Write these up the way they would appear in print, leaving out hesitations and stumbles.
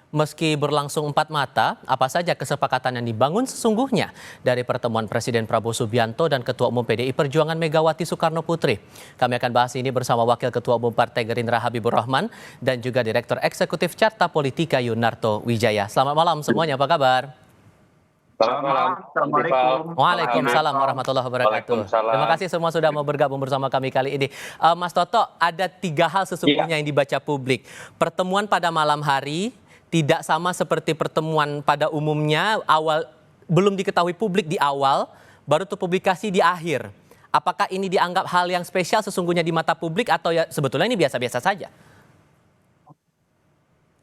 Meski berlangsung empat mata, apa saja kesepakatan yang dibangun sesungguhnya dari pertemuan Presiden Prabowo Subianto dan Ketua Umum PDI Perjuangan Megawati Soekarno Putri? Kami akan bahas ini bersama Wakil Ketua Umum Partai Gerindra Habibur Rahman dan juga Direktur Eksekutif Carta Politika Yunarto Wijaya. Selamat malam semuanya, apa kabar? Selamat malam. Assalamualaikum. Waalaikumsalam warahmatullahi wabarakatuh. Waalaikumsalam. Terima kasih semua sudah mau bergabung bersama kami kali ini. Mas Toto, ada tiga hal sesungguhnya yang dibaca publik. Pertemuan pada malam hari tidak sama seperti pertemuan pada umumnya, belum diketahui publik di awal, baru terpublikasi di akhir. Apakah ini dianggap hal yang spesial sesungguhnya di mata publik atau ya sebetulnya ini biasa-biasa saja?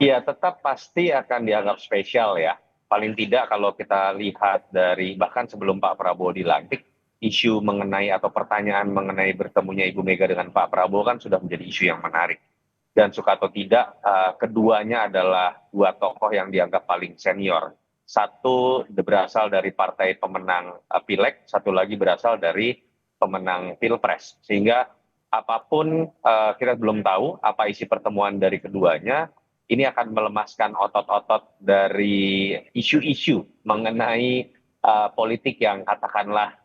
Ya, tetap pasti akan dianggap spesial ya. Paling tidak kalau kita lihat dari bahkan sebelum Pak Prabowo dilantik, isu mengenai atau pertanyaan mengenai bertemunya Ibu Mega dengan Pak Prabowo kan sudah menjadi isu yang menarik. Dan suka atau tidak, keduanya adalah dua tokoh yang dianggap paling senior. Satu berasal dari partai pemenang Pileg, satu lagi berasal dari pemenang Pilpres. Sehingga apapun kita belum tahu apa isi pertemuan dari keduanya, ini akan melemaskan otot-otot dari isu-isu mengenai politik yang katakanlah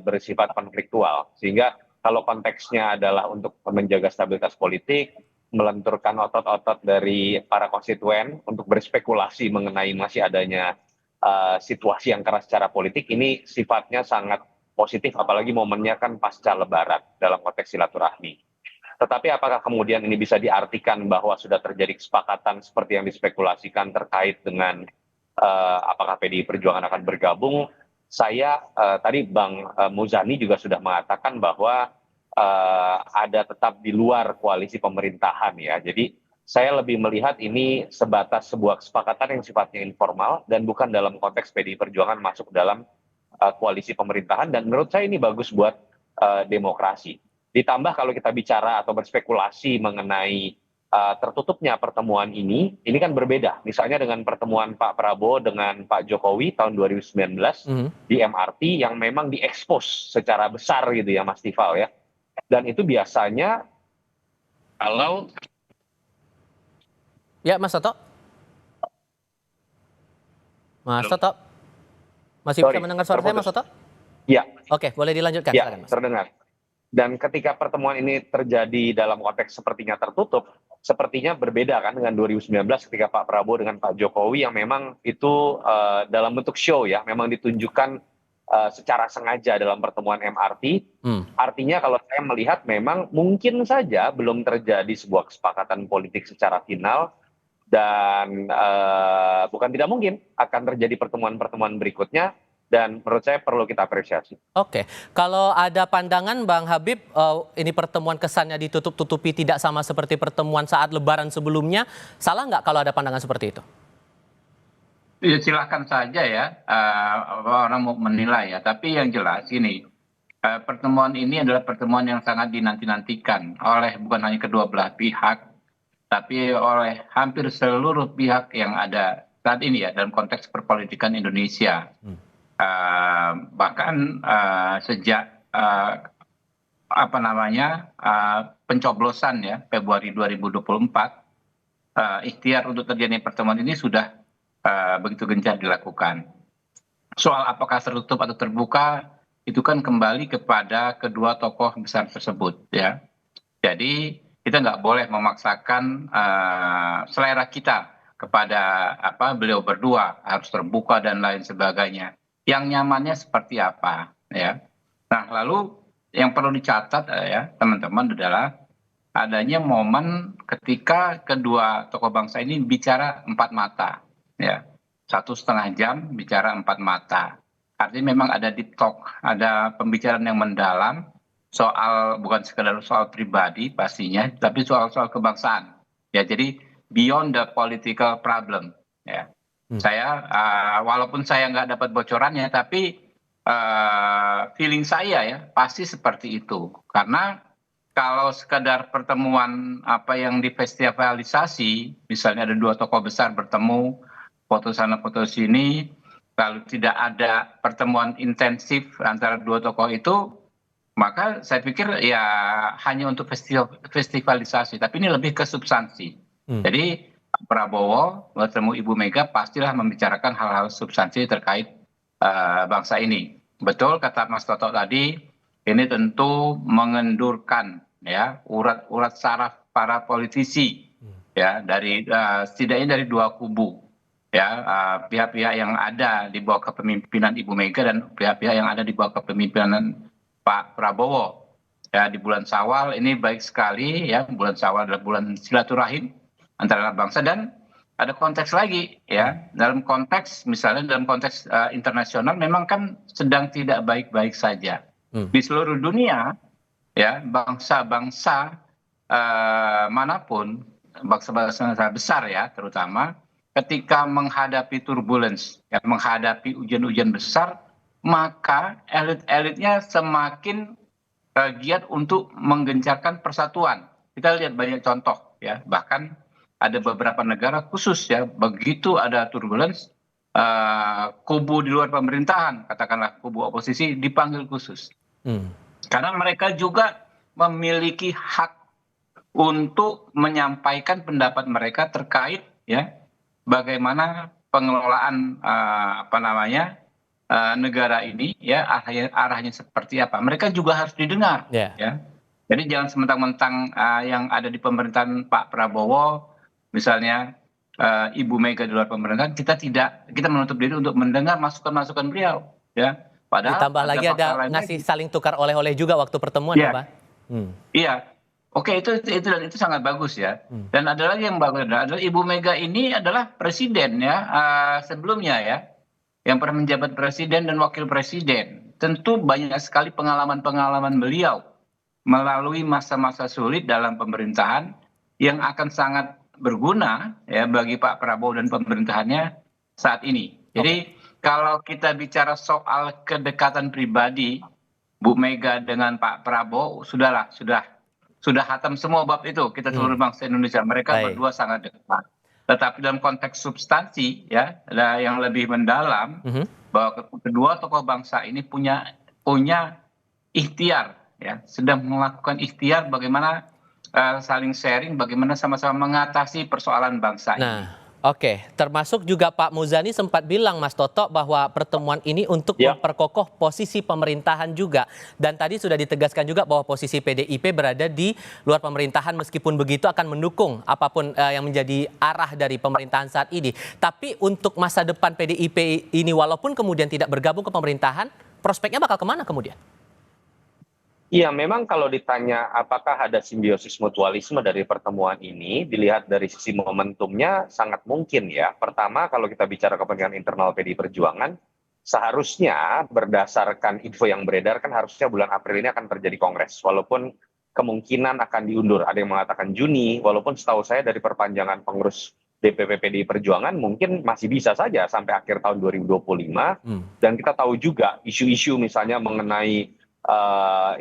bersifat konfliktual. Sehingga kalau konteksnya adalah untuk menjaga stabilitas politik, melenturkan otot-otot dari para konstituen untuk berspekulasi mengenai masih adanya situasi yang keras secara politik, ini sifatnya sangat positif, apalagi momennya kan pasca Lebaran dalam konteks silaturahmi. Tetapi apakah kemudian ini bisa diartikan bahwa sudah terjadi kesepakatan seperti yang dispekulasikan terkait dengan apakah PDI Perjuangan akan bergabung? Saya tadi Bang Muzani juga sudah mengatakan bahwa ada tetap di luar koalisi pemerintahan ya. Jadi saya lebih melihat ini sebatas sebuah kesepakatan yang sifatnya informal dan bukan dalam konteks PDI Perjuangan masuk dalam koalisi pemerintahan, dan menurut saya ini bagus buat demokrasi. Ditambah kalau kita bicara atau berspekulasi mengenai tertutupnya pertemuan ini kan berbeda. Misalnya dengan pertemuan Pak Prabowo dengan Pak Jokowi tahun 2019 di MRT yang memang diekspos secara besar gitu ya Mas Tifal ya. Dan itu biasanya kalau Ya, Mas Toto. Mas Toto. Masih bisa mendengar suara saya, Mas Toto? Ya. Oke, boleh dilanjutkan. Ya, silakan, Mas. terdengar. Dan ketika pertemuan ini terjadi dalam konteks sepertinya tertutup, sepertinya berbeda kan dengan 2019 ketika Pak Prabowo dengan Pak Jokowi yang memang itu dalam bentuk show ya, memang ditunjukkan secara sengaja dalam pertemuan MRT. Artinya kalau saya melihat memang mungkin saja belum terjadi sebuah kesepakatan politik secara final, dan bukan tidak mungkin akan terjadi pertemuan-pertemuan berikutnya, dan menurut saya perlu kita apresiasi. Oke, kalau ada pandangan Bang Habib, ini pertemuan kesannya ditutup-tutupi tidak sama seperti pertemuan saat Lebaran sebelumnya, salah nggak kalau ada pandangan seperti itu? Ya, silahkan saja ya, orang mau menilai ya. Tapi yang jelas ini, pertemuan ini adalah pertemuan yang sangat dinanti-nantikan oleh bukan hanya kedua belah pihak, tapi oleh hampir seluruh pihak yang ada saat ini ya dalam konteks perpolitikan Indonesia. Bahkan sejak pencoblosan ya Februari 2024, ikhtiar untuk terjadinya pertemuan ini sudah begitu gencar dilakukan. Soal apakah tertutup atau terbuka itu kan kembali kepada kedua tokoh besar tersebut ya. Jadi kita nggak boleh memaksakan selera kita kepada beliau berdua harus terbuka dan lain sebagainya. Yang nyamannya seperti apa ya. Nah, lalu yang perlu dicatat ya teman-teman adalah adanya momen ketika kedua tokoh bangsa ini bicara empat mata ya, 1,5 jam bicara empat mata. Artinya memang ada deep talk, ada pembicaraan yang mendalam soal bukan sekedar soal pribadi pastinya, tapi soal-soal kebangsaan ya. Jadi beyond the political problem ya. Saya walaupun saya nggak dapat bocorannya, tapi feeling saya ya pasti seperti itu. Karena kalau sekedar pertemuan apa yang divestivalisasi, misalnya ada dua tokoh besar bertemu, foto sana foto sini, lalu tidak ada pertemuan intensif antara dua tokoh itu, maka saya pikir ya hanya untuk festivalisasi. Tapi ini lebih ke substansi. Jadi Pak Prabowo bertemu Ibu Mega pastilah membicarakan hal-hal substansi terkait bangsa ini. Betul kata Mas Toto tadi, ini tentu mengendurkan ya urat-urat saraf para politisi ya dari setidaknya dari dua kubu ya, pihak-pihak yang ada di bawah kepemimpinan Ibu Mega dan pihak-pihak yang ada di bawah kepemimpinan Pak Prabowo. Ya, di bulan Syawal ini baik sekali ya, bulan Syawal adalah bulan silaturahim antara anak bangsa, dan ada konteks lagi ya, dalam konteks misalnya dalam konteks internasional memang kan sedang tidak baik-baik saja di seluruh dunia ya, bangsa-bangsa manapun, bangsa-bangsa besar ya terutama, ketika menghadapi turbulence ya, menghadapi ujian-ujian besar, maka elit-elitnya semakin giat untuk menggencarkan persatuan. Kita lihat banyak contoh ya, bahkan ada beberapa negara khusus ya, begitu ada turbulence, kubu di luar pemerintahan, katakanlah kubu oposisi, dipanggil khusus. Karena mereka juga memiliki hak untuk menyampaikan pendapat mereka terkait ya bagaimana pengelolaan negara ini ya, arahnya seperti apa. Mereka juga harus didengar ya. Jadi jangan sementang-mentang yang ada di pemerintahan Pak Prabowo misalnya, Ibu Mega di luar pemerintahan, kita menutup diri untuk mendengar masukan-masukan beliau ya. Padahal ditambah lagi ada ngasih saling tukar oleh-oleh juga waktu pertemuan ya, Pak. Iya. Oke, itu sangat bagus ya. Dan ada lagi yang bagus adalah Ibu Mega ini adalah presiden ya, sebelumnya ya, yang pernah menjabat presiden dan wakil presiden. Tentu banyak sekali pengalaman-pengalaman beliau melalui masa-masa sulit dalam pemerintahan yang akan sangat berguna ya bagi Pak Prabowo dan pemerintahannya saat ini. Jadi kalau kita bicara soal kedekatan pribadi Bu Mega dengan Pak Prabowo, sudah hatam semua bab itu, kita seluruh bangsa Indonesia. Mereka berdua sangat dekat. Tetapi dalam konteks substansi ya, ada yang lebih mendalam, bahwa kedua tokoh bangsa ini punya ikhtiar ya, sedang melakukan ikhtiar bagaimana saling sharing, bagaimana sama-sama mengatasi persoalan bangsa ini. Oke, termasuk juga Pak Muzani sempat bilang, Mas Toto, bahwa pertemuan ini untuk memperkokoh posisi pemerintahan juga. Dan tadi sudah ditegaskan juga bahwa posisi PDIP berada di luar pemerintahan, meskipun begitu akan mendukung apapun yang menjadi arah dari pemerintahan saat ini. Tapi untuk masa depan PDIP ini, walaupun kemudian tidak bergabung ke pemerintahan, prospeknya bakal kemana kemudian? Iya, memang kalau ditanya apakah ada simbiosis mutualisme dari pertemuan ini, dilihat dari sisi momentumnya sangat mungkin ya. Pertama, kalau kita bicara kepentingan internal PDI Perjuangan, seharusnya berdasarkan info yang beredar kan harusnya bulan April ini akan terjadi kongres. Walaupun kemungkinan akan diundur, ada yang mengatakan Juni, walaupun setahu saya dari perpanjangan pengurus DPP PDI Perjuangan mungkin masih bisa saja sampai akhir tahun 2025. Dan kita tahu juga isu-isu misalnya mengenai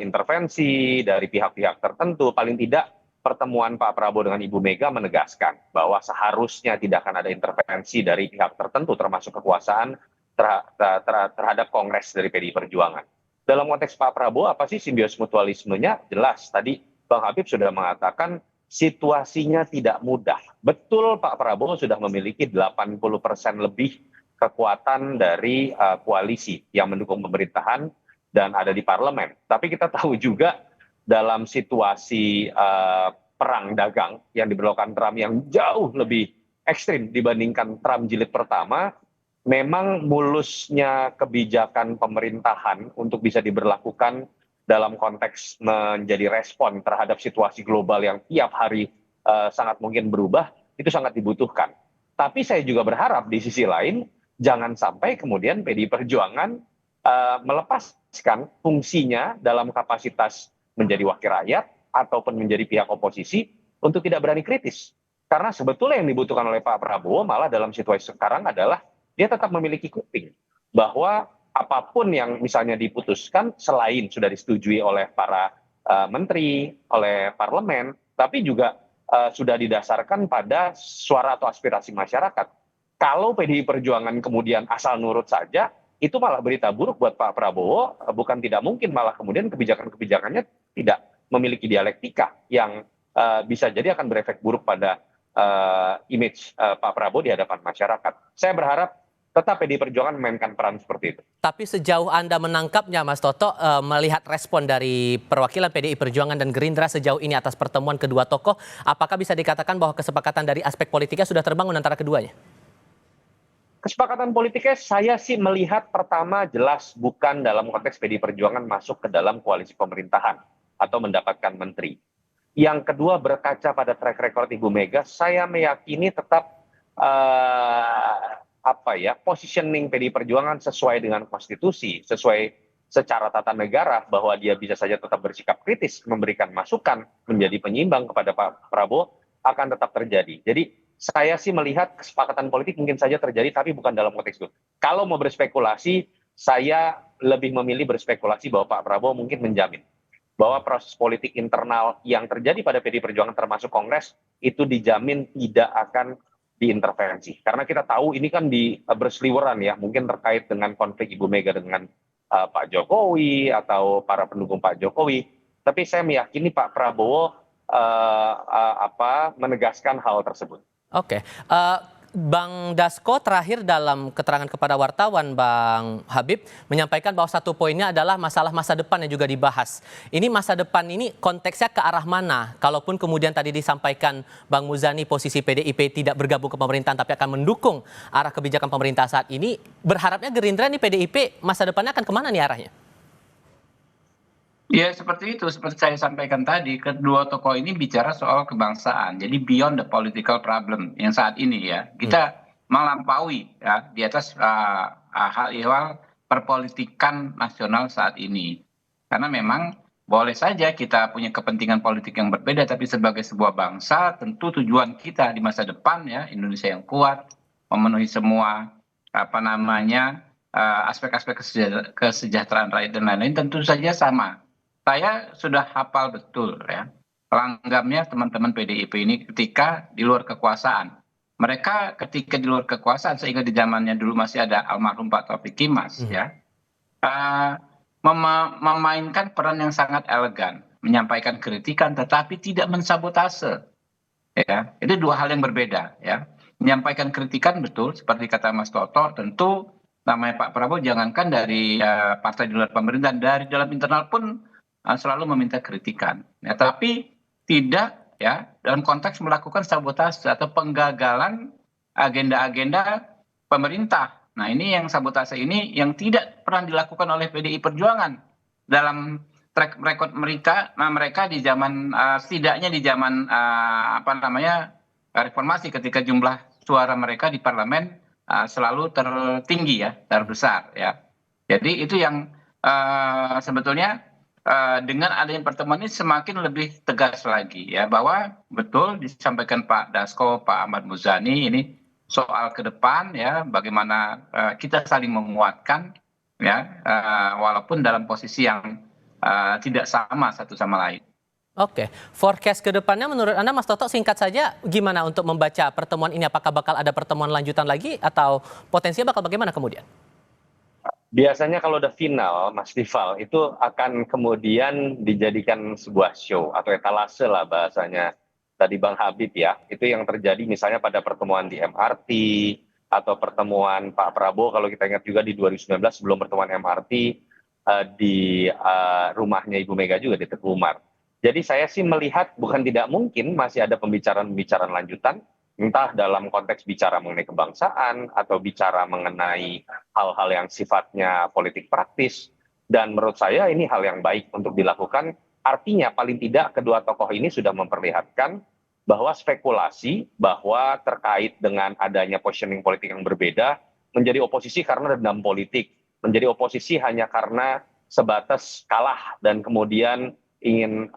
intervensi dari pihak-pihak tertentu, paling tidak pertemuan Pak Prabowo dengan Ibu Mega menegaskan bahwa seharusnya tidak akan ada intervensi dari pihak tertentu termasuk kekuasaan terhadap Kongres dari PDI Perjuangan. Dalam konteks Pak Prabowo, apa sih simbiosis mutualismenya? Jelas, tadi Bang Habib sudah mengatakan situasinya tidak mudah. Betul, Pak Prabowo sudah memiliki 80% lebih kekuatan dari koalisi yang mendukung pemerintahan dan ada di parlemen. Tapi kita tahu juga dalam situasi perang dagang yang diberlakukan Trump yang jauh lebih ekstrim dibandingkan Trump jilid pertama, memang mulusnya kebijakan pemerintahan untuk bisa diberlakukan dalam konteks menjadi respon terhadap situasi global yang tiap hari sangat mungkin berubah, itu sangat dibutuhkan. Tapi saya juga berharap di sisi lain, jangan sampai kemudian PDI Perjuangan melepaskan fungsinya dalam kapasitas menjadi wakil rakyat ataupun menjadi pihak oposisi untuk tidak berani kritis. Karena sebetulnya yang dibutuhkan oleh Pak Prabowo malah dalam situasi sekarang adalah dia tetap memiliki kuping. Bahwa apapun yang misalnya diputuskan selain sudah disetujui oleh para menteri, oleh parlemen, tapi juga sudah didasarkan pada suara atau aspirasi masyarakat. Kalau PDI Perjuangan kemudian asal nurut saja, itu malah berita buruk buat Pak Prabowo, bukan tidak mungkin malah kemudian kebijakan-kebijakannya tidak memiliki dialektika yang bisa jadi akan berefek buruk pada image Pak Prabowo di hadapan masyarakat. Saya berharap tetap PDI Perjuangan memainkan peran seperti itu. Tapi sejauh Anda menangkapnya, Mas Toto, melihat respon dari perwakilan PDI Perjuangan dan Gerindra sejauh ini atas pertemuan kedua tokoh, apakah bisa dikatakan bahwa kesepakatan dari aspek politiknya sudah terbangun antara keduanya? Kesepakatan politiknya saya sih melihat pertama jelas bukan dalam konteks PDI Perjuangan masuk ke dalam koalisi pemerintahan atau mendapatkan menteri. Yang kedua berkaca pada track record Ibu Mega, saya meyakini tetap positioning PDI Perjuangan sesuai dengan konstitusi, sesuai secara tata negara bahwa dia bisa saja tetap bersikap kritis, memberikan masukan, menjadi penyeimbang kepada Pak Prabowo akan tetap terjadi. Jadi saya sih melihat kesepakatan politik mungkin saja terjadi, tapi bukan dalam konteks itu. Kalau mau berspekulasi, saya lebih memilih berspekulasi bahwa Pak Prabowo mungkin menjamin bahwa proses politik internal yang terjadi pada PDI Perjuangan termasuk Kongres itu dijamin tidak akan diintervensi. Karena kita tahu ini kan berseliweran ya, mungkin terkait dengan konflik Ibu Mega dengan Pak Jokowi atau para pendukung Pak Jokowi. Tapi saya meyakini Pak Prabowo menegaskan hal tersebut. Oke, Bang Dasko terakhir dalam keterangan kepada wartawan, Bang Habib, menyampaikan bahwa satu poinnya adalah masalah masa depan yang juga dibahas. Ini masa depan ini konteksnya ke arah mana? Kalaupun kemudian tadi disampaikan Bang Muzani posisi PDIP tidak bergabung ke pemerintahan tapi akan mendukung arah kebijakan pemerintah saat ini, berharapnya Gerindra nih PDIP masa depannya akan kemana nih arahnya? Ya seperti itu, seperti saya sampaikan tadi, kedua tokoh ini bicara soal kebangsaan. Jadi beyond the political problem yang saat ini ya, kita melampaui ya di atas hal perpolitikan nasional saat ini. Karena memang boleh saja kita punya kepentingan politik yang berbeda, tapi sebagai sebuah bangsa, tentu tujuan kita di masa depan ya Indonesia yang kuat, memenuhi semua aspek-aspek kesejahteraan rakyat dan lain-lain tentu saja sama. Saya sudah hafal betul ya langgamnya teman-teman PDIP ini ketika di luar kekuasaan. Mereka ketika di luar kekuasaan, sehingga di zamannya dulu masih ada almarhum Pak Taufik Kimas ya, memainkan peran yang sangat elegan, menyampaikan kritikan tetapi tidak mensabotase. Ya, itu dua hal yang berbeda ya. Menyampaikan kritikan betul seperti kata Mas Toto, tentu namanya Pak Prabowo jangankan dari partai di luar pemerintahan, dari dalam internal pun selalu meminta kritikan. Ya, tapi tidak ya dalam konteks melakukan sabotase atau penggagalan agenda-agenda pemerintah. Nah ini yang sabotase ini yang tidak pernah dilakukan oleh PDI Perjuangan dalam track record mereka di zaman setidaknya di zaman reformasi, ketika jumlah suara mereka di parlemen selalu tertinggi ya, terbesar ya. Jadi itu yang sebetulnya dengan adanya pertemuan ini semakin lebih tegas lagi ya, bahwa betul disampaikan Pak Dasko, Pak Ahmad Muzani ini soal ke depan ya, bagaimana kita saling menguatkan ya, walaupun dalam posisi yang tidak sama satu sama lain. Oke, forecast ke depannya menurut Anda Mas Toto singkat saja gimana untuk membaca pertemuan ini? Apakah bakal ada pertemuan lanjutan lagi atau potensinya bakal bagaimana kemudian? Biasanya kalau udah final, Mas Tifal, itu akan kemudian dijadikan sebuah show atau etalase lah bahasanya tadi Bang Habib ya. Itu yang terjadi misalnya pada pertemuan di MRT atau pertemuan Pak Prabowo kalau kita ingat juga di 2019 sebelum pertemuan MRT di rumahnya Ibu Mega juga di Teguh Umar. Jadi saya sih melihat bukan tidak mungkin masih ada pembicaraan-pembicaraan lanjutan, entah dalam konteks bicara mengenai kebangsaan atau bicara mengenai hal-hal yang sifatnya politik praktis. Dan menurut saya ini hal yang baik untuk dilakukan. Artinya paling tidak kedua tokoh ini sudah memperlihatkan bahwa spekulasi bahwa terkait dengan adanya positioning politik yang berbeda, menjadi oposisi karena dendam politik, menjadi oposisi hanya karena sebatas kalah dan kemudian ingin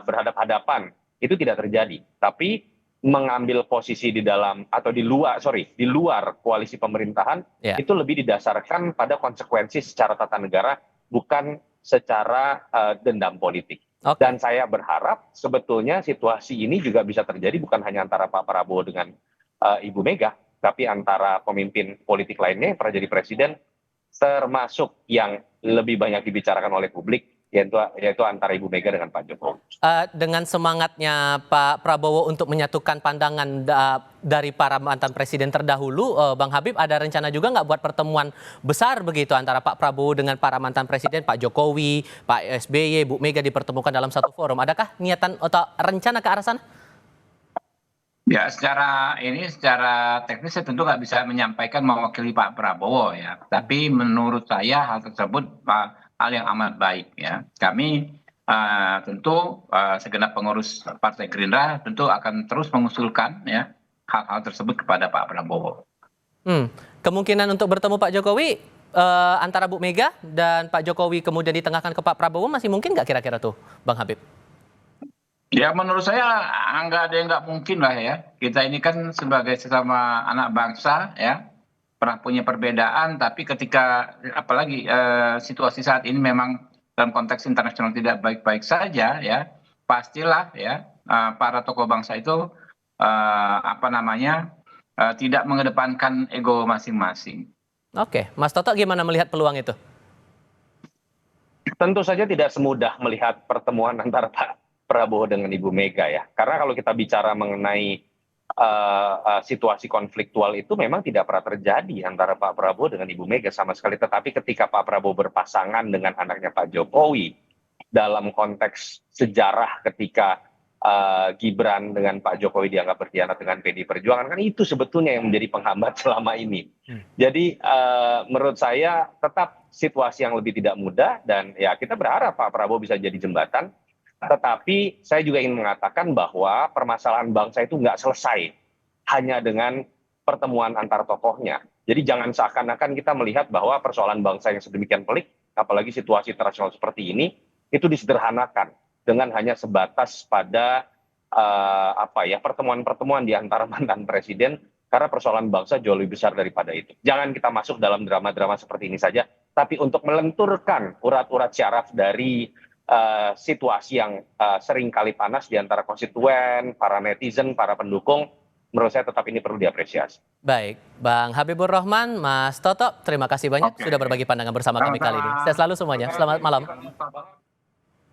berhadap-hadapan, itu tidak terjadi. Tapi mengambil posisi di dalam atau di luar koalisi pemerintahan itu lebih didasarkan pada konsekuensi secara tata negara, bukan secara dendam politik. Dan saya berharap sebetulnya situasi ini juga bisa terjadi bukan hanya antara Pak Prabowo dengan Ibu Mega, tapi antara pemimpin politik lainnya yang pernah jadi presiden, termasuk yang lebih banyak dibicarakan oleh publik, yaitu antara Ibu Mega dengan Pak Jokowi. Dengan semangatnya Pak Prabowo untuk menyatukan pandangan dari para mantan presiden terdahulu, Bang Habib, ada rencana juga nggak buat pertemuan besar begitu antara Pak Prabowo dengan para mantan presiden, Pak Jokowi, Pak SBY, Bu Mega dipertemukan dalam satu forum? Adakah niatan atau rencana ke arah sana? Ya, secara teknis saya tentu nggak bisa menyampaikan mewakili Pak Prabowo ya. Tapi menurut saya hal tersebut hal yang amat baik ya. Kami tentu segenap pengurus Partai Gerindra tentu akan terus mengusulkan ya hal-hal tersebut kepada Pak Prabowo. Kemungkinan untuk bertemu Pak Jokowi antara Bu Mega dan Pak Jokowi kemudian ditengahkan ke Pak Prabowo masih mungkin nggak kira-kira tuh, Bang Habib? Ya menurut saya nggak ada yang nggak mungkin lah ya. Kita ini kan sebagai sesama anak bangsa ya pernah punya perbedaan, tapi ketika apalagi situasi saat ini memang dalam konteks internasional tidak baik-baik saja ya, pastilah ya para tokoh bangsa itu tidak mengedepankan ego masing-masing. Oke, Mas Toto gimana melihat peluang itu? Tentu saja tidak semudah melihat pertemuan antara Pak Prabowo dengan Ibu Mega ya. Karena kalau kita bicara mengenai situasi konfliktual itu memang tidak pernah terjadi antara Pak Prabowo dengan Ibu Mega sama sekali. Tetapi ketika Pak Prabowo berpasangan dengan anaknya Pak Jokowi dalam konteks sejarah ketika Gibran dengan Pak Jokowi dianggap berkhianat dengan PDI Perjuangan, kan itu sebetulnya yang menjadi penghambat selama ini. Jadi menurut saya tetap situasi yang lebih tidak mudah, dan ya kita berharap Pak Prabowo bisa jadi jembatan. Tetapi saya juga ingin mengatakan bahwa permasalahan bangsa itu nggak selesai hanya dengan pertemuan antar tokohnya. Jadi jangan seakan-akan kita melihat bahwa persoalan bangsa yang sedemikian pelik, apalagi situasi internasional seperti ini, itu disederhanakan dengan hanya sebatas pada pertemuan-pertemuan di antara mantan presiden, karena persoalan bangsa jauh lebih besar daripada itu. Jangan kita masuk dalam drama-drama seperti ini saja, tapi untuk melenturkan urat-urat syaraf dari situasi yang sering kali panas di antara konstituen, para netizen, para pendukung, menurut saya tetap ini perlu diapresiasi. Baik, Bang Habibur Rahman, Mas Toto, terima kasih banyak sudah berbagi pandangan bersama kami kali ini. Sehat selalu semuanya, selamat malam.